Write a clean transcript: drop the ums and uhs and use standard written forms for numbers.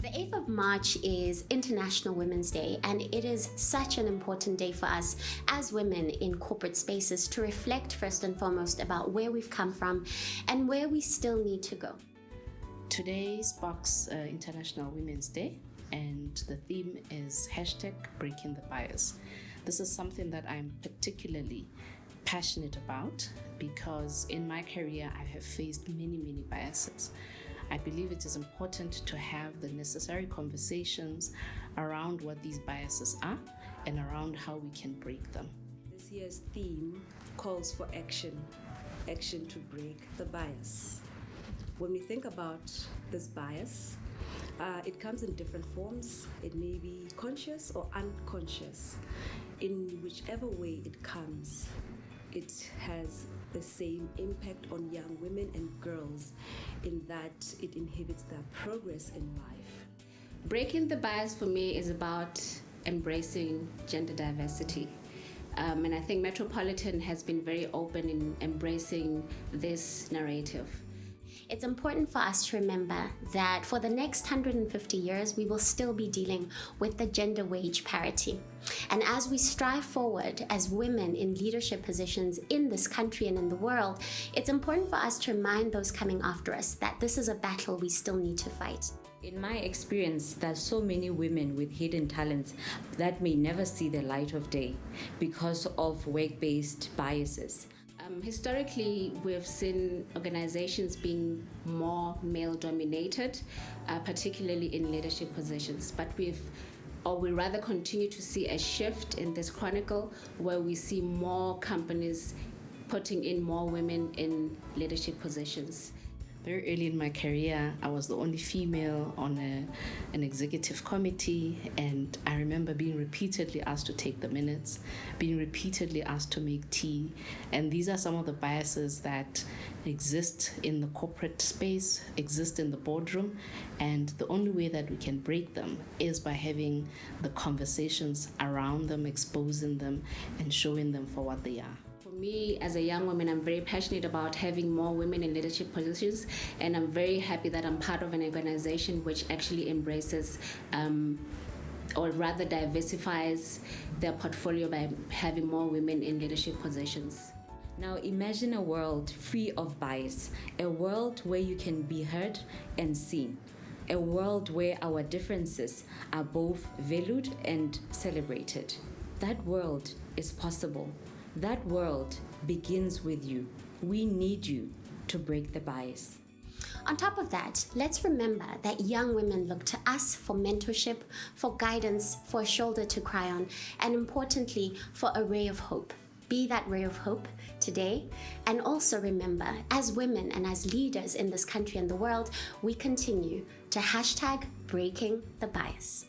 The 8th of March is International Women's Day, and it is such an important day for us as women in corporate spaces to reflect first and foremost about where we've come from and where we still need to go. Today sparks International Women's Day, and the theme is #Breaking the Bias. This is something that I'm particularly passionate about because in my career I have faced many biases. I believe it is important to have the necessary conversations around what these biases are and around how we can break them. This year's theme calls for action to break the bias. When we think about this bias, it comes in different forms. It may be conscious or unconscious. In whichever way it comes, it has the same impact on young women and girls in that it inhibits their progress in life. Breaking the bias for me is about embracing gender diversity. And I think Metropolitan has been very open in embracing this narrative. It's important for us to remember that for the next 150 years, we will still be dealing with the gender wage parity. And as we strive forward as women in leadership positions in this country and in the world, it's important for us to remind those coming after us that this is a battle we still need to fight. In my experience, there's so many women with hidden talents that may never see the light of day because of work-based biases. Historically, we've seen organizations being more male-dominated, particularly in leadership positions. But we rather continue to see a shift in this chronicle where we see more companies putting in more women in leadership positions. Very early in my career, I was the only female on an executive committee, and I remember being repeatedly asked to take the minutes, being repeatedly asked to make tea, and these are some of the biases that exist in the corporate space, exist in the boardroom, and the only way that we can break them is by having the conversations around them, exposing them, and showing them for what they are. For me, as a young woman, I'm very passionate about having more women in leadership positions, and I'm very happy that I'm part of an organization which actually embraces or rather diversifies their portfolio by having more women in leadership positions. Now imagine a world free of bias, a world where you can be heard and seen, a world where our differences are both valued and celebrated. That world is possible. That world begins with you. We need you to break the bias. On top of that, let's remember that young women look to us for mentorship, for guidance, for a shoulder to cry on, and importantly, for a ray of hope. Be that ray of hope today. And also remember, as women and as leaders in this country and the world, we continue to #breaking the bias.